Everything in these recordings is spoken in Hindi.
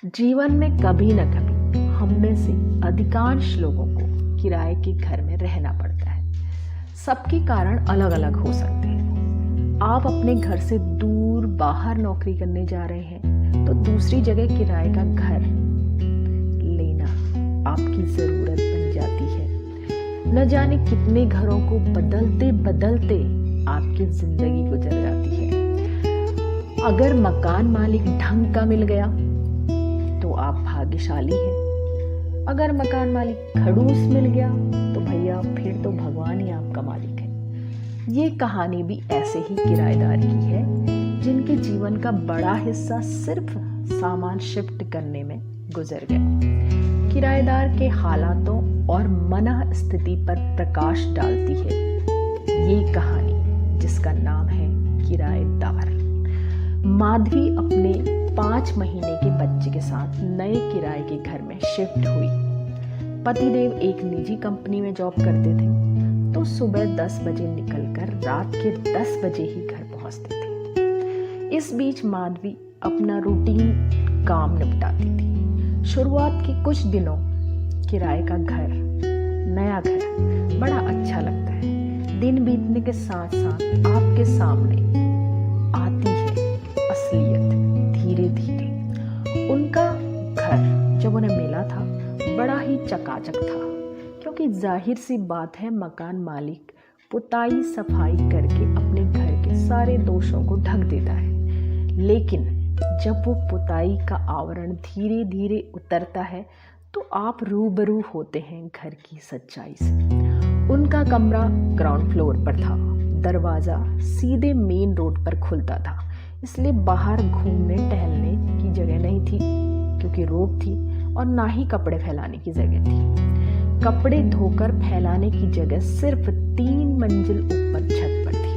जीवन में कभी न कभी हम में से अधिकांश लोगों को किराए के घर में रहना पड़ता है। सबके कारण अलग अलग हो सकते हैं। आप अपने घर से दूर बाहर नौकरी करने जा रहे हैं तो दूसरी जगह किराए का घर लेना आपकी जरूरत बन जाती है। न जाने कितने घरों को बदलते बदलते आपकी जिंदगी गुजर जाती है। अगर मकान मालिक ढंग का मिल गया तो आप भाग्यशाली हैं। अगर मकान मालिक खड़ूस मिल गया तो भैया फिर तो भगवान ही आपका मालिक है। ये कहानी भी ऐसे ही किराएदार की है जिनके जीवन का बड़ा हिस्सा सिर्फ सामान शिफ्ट करने में गुजर गया। किराएदार के हालातों और मनः स्थिति पर प्रकाश डालती है ये कहानी जिसका नाम है किराएदार। माधवी अपने 5 महीने के बच्चे के साथ नए किराए के घर में शिफ्ट हुई। पतिदेव एक निजी कंपनी में जॉब करते थे तो सुबह 10 बजे निकलकर रात के 10 बजे ही घर पहुंचते थे। इस बीच माधवी अपना रूटीन काम निपटाती थी। शुरुआत के कुछ दिनों किराए का घर, नया घर बड़ा अच्छा लगता है। दिन बीतने के साथ साथ आपके सामने आती है असलियत धीरे धीरे। उनका घर जब उन्हें मिला था बड़ा ही चकाचक था, क्योंकि जाहिर सी बात है मकान मालिक पुताई सफाई करके अपने घर के सारे दोषों को ढक देता है। लेकिन जब वो पुताई का आवरण धीरे धीरे उतरता है तो आप रूबरू होते हैं घर की सच्चाई से। उनका कमरा ग्राउंड फ्लोर पर था। दरवाजा सीधे मेन रोड पर खुलता था, इसलिए बाहर घूमने टहलने की जगह नहीं थी क्योंकि रोड थी, और ना ही कपड़े फैलाने की जगह थी। कपड़े धोकर फैलाने की जगह सिर्फ 3 मंजिल ऊपर छत पर थी।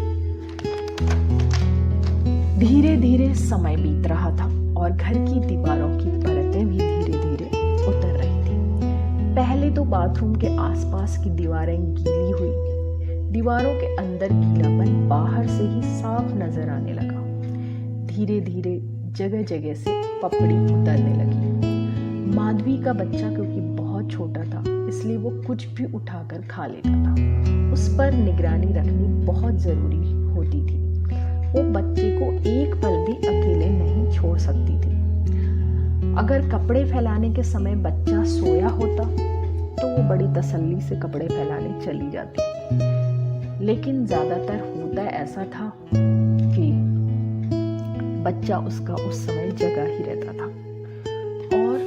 धीरे धीरे समय बीत रहा था और घर की दीवारों की परतें भी धीरे धीरे उतर रही थी। पहले तो बाथरूम के आसपास की दीवारें गीली हुई। दीवारों के अंदर गीलापन बाहर से ही साफ नजर आने लगा। धीरे धीरे जगह जगह से पपड़ी उतरने लगी। माधवी का बच्चा क्योंकि बहुत छोटा था इसलिए वो कुछ भी उठाकर खा लेता था। उस पर निगरानी रखनी बहुत जरूरी होती थी। वो बच्चे को एक पल भी अकेले नहीं छोड़ सकती थी। अगर कपड़े फैलाने के समय बच्चा सोया होता तो वो बड़ी तसल्ली से कपड़े फैलाने चली जाती। लेकिन ज्यादातर होता ऐसा था कि बच्चा उसका उस समय जगा ही रहता था। और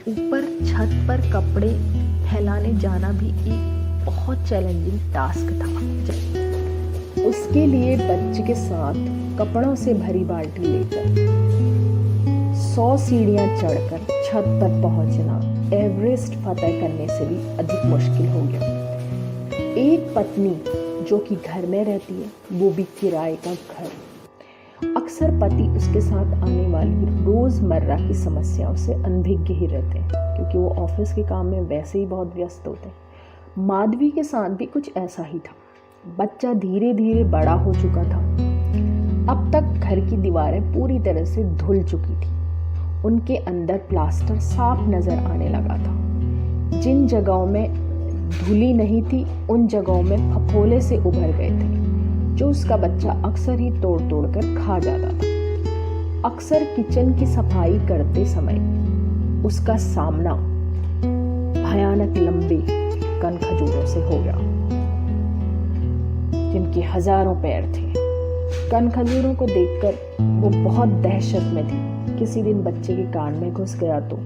ऊपर छत पर कपड़े फैलाने जाना भी एक बहुत चैलेंजिंग टास्क था। उसके लिए बच्चे के साथ कपड़ों से भरी बाल्टी लेकर 100 सीढ़ियां चढ़कर छत पर पहुंचना एवरेस्ट फतह करने से भी अधिक मुश्किल हो गया। एक पत्नी जो कि घर में रहती है, वो भी किराए का घर। अक्सर पति उसके साथ आने वाली रोजमर्रा की समस्याओं से अनभिज्ञ ही रहते हैं क्योंकि वो ऑफिस के काम में वैसे ही बहुत व्यस्त होते हैं। माधवी के साथ भी कुछ ऐसा ही था। बच्चा धीरे धीरे बड़ा हो चुका था। अब तक घर की दीवारें पूरी तरह से धुल चुकी थी। उनके अंदर प्लास्टर साफ नजर आने लगा था। जिन जगहों में धुली नहीं थी उन जगहों में फफोले से उभर गए थे जो उसका बच्चा अक्सर ही तोड़ तोड़ कर खा जाता था। अक्सर किचन की सफाई करते समय उसका सामना भयानक लंबे कनखजूरों से हो गया जिनके हजारों पैर थे। कनखजूरों को देखकर वो बहुत दहशत में थी। किसी दिन बच्चे के कान में घुस गया तो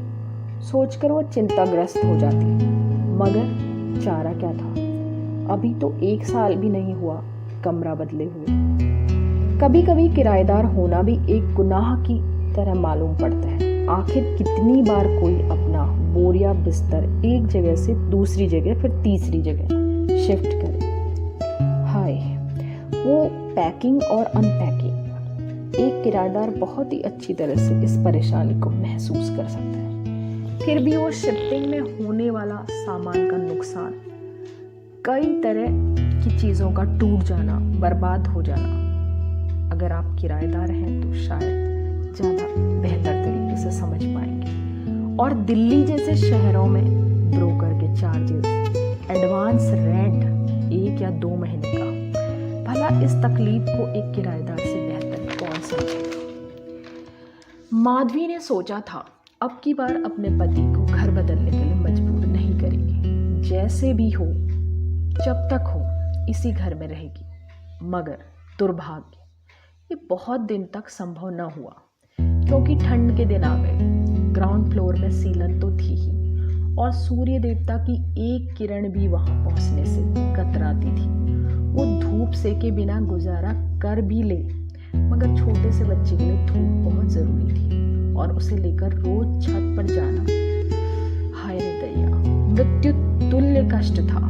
सोचकर वो चिंताग्रस्त हो जाती। मगर चारा क्या था, अभी तो 1 साल भी नहीं हुआ कमरा बदले हुए। कभी कभी किराएदार होना भी एक गुनाह की तरह मालूम पड़ता है। आखिर कितनी बार कोई अपना बोरिया बिस्तर एक जगह से दूसरी जगह फिर तीसरी जगह शिफ्ट करे। हाय, वो पैकिंग और अनपैकिंग। एक किराएदार बहुत ही अच्छी तरह से इस परेशानी को महसूस कर सकता है। फिर भी वो शिफ्टिंग में होने वाला सामान का नुकसान, कई तरह की चीज़ों का टूट जाना, बर्बाद हो जाना, अगर आप किराएदार हैं तो शायद ज़्यादा बेहतर तरीके से और दिल्ली जैसे शहरों में ब्रोकर के चार्जेस, एडवांस रेंट 1 या 2 महीने का, भला इस तकलीफ को एक किराएदार से बेहतर कौन समझेगा। माधवी ने सोचा था अब की बार अपने पति को घर बदलने के लिए मजबूर नहीं करेगी, जैसे भी हो जब तक हो इसी घर में रहेगी। मगर दुर्भाग्य, ये बहुत दिन तक संभव न हुआ, क्योंकि ठंड के दिन आ गए। ग्राउंड फ्लोर में सीलन तो थी ही, और सूर्य देवता की एक किरण भी वहां पहुंचने से कतराती थी। वो धूप सेके बिना गुजारा कर भी ले, मगर छोटे से बच्चे के लिए धूप बहुत जरूरी थी, और उसे लेकर रोज छत पर जाना, हाय रे दैया, मृत्यु तुल्य कष्ट था।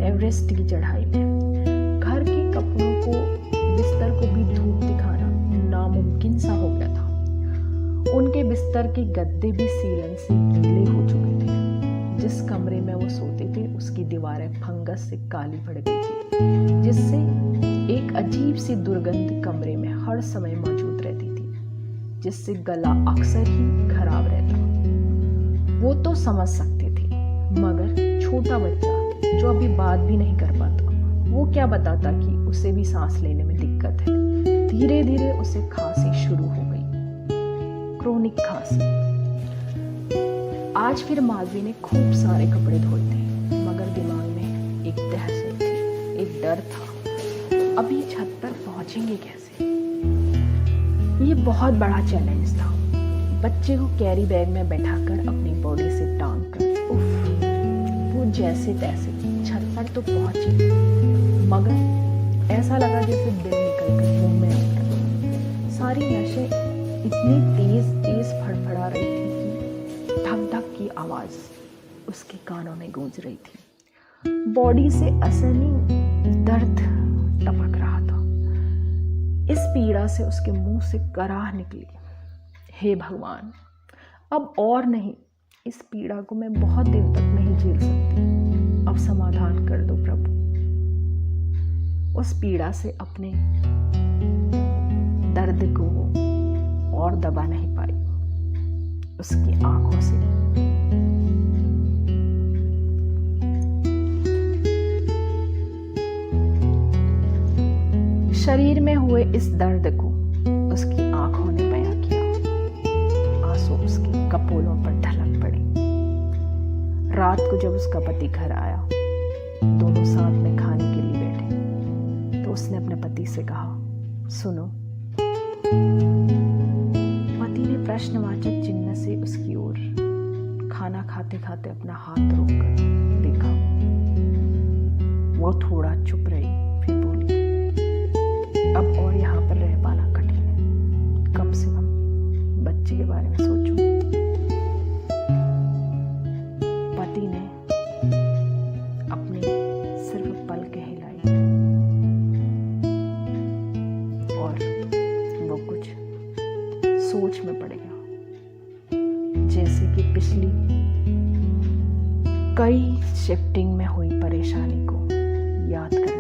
एवरेस्ट की चढ़ाई में घर के कपड़ों को, बिस्तर को भी धूप दिखाना नामुमकिन सा हो गया था। उनके बिस्तर के गद्दे भी सीलन से गीले हो चुके थे। जिस कमरे में वो सोते थे उसकी दीवारें फंगस से काली पड़ गई थी, जिससे एक अजीब सी दुर्गंध कमरे में हर समय मौजूद रहती थी, जिससे गला अक्सर ही खराब रहता। वो तो समझ सकते थे, मगर छोटा बच्चा जो अभी बात भी नहीं कर पाता, वो क्या बताता कि उसे भी सांस लेने में दिक्कत है। धीरे धीरे उसे खांसी शुरू हो गई, क्रोनिक खांसी। आज फिर माधवी ने खूब सारे कपड़े धोए थे, मगर दिमाग में एक दहशत थी, एक डर था, अभी छत पर पहुंचेंगे कैसे। ये बहुत बड़ा चैलेंज था। बच्चे को कैरी बैग में बैठाकर अपनी बॉडी से टांग कर वो जैसे तैसे छत पर तो पहुंची, मगर ऐसा लगा जैसे दिल निकल कर मुंह में आ गया। सारी नशे इतनी तेज तेज फड़फड़ा रही थी कि धक धक की आवाज उसके कानों में गूंज रही थी। बॉडी से असहनीय दर्द टपक रहा था। इस पीड़ा से उसके मुंह से कराह निकली, हे भगवान, अब और नहीं, इस पीड़ा को मैं बहुत दिन तक नहीं झेल सकती, अब समाधान कर दो प्रभु। उस पीड़ा से अपने दर्द को और दबा नहीं पाई। उसकी आंखों से शरीर में हुए इस दर्द को उसकी आंखों ने बयां किया। आंसू उसके कपोलों पर ढलक पड़े। रात को जब उसका पति घर आया, दोनों साथ में खाने के लिए बैठे, तो उसने अपने पति से कहा, सुनो। पति ने प्रश्नवाचक चिन्ह से उसकी ओर खाना खाते खाते अपना हाथ रोककर देखा। वो थोड़ा चुप रही, फिर बोली, अब और यहाँ पर रह पाना कठिन है, कम से कम बच्चे के बारे में सोचो। पति ने अपनी सिर्फ पलकें हिलाई और वो कुछ सोच में पड़ गया, जैसे कि पिछली कई शिफ्टिंग में हुई परेशानी को याद कर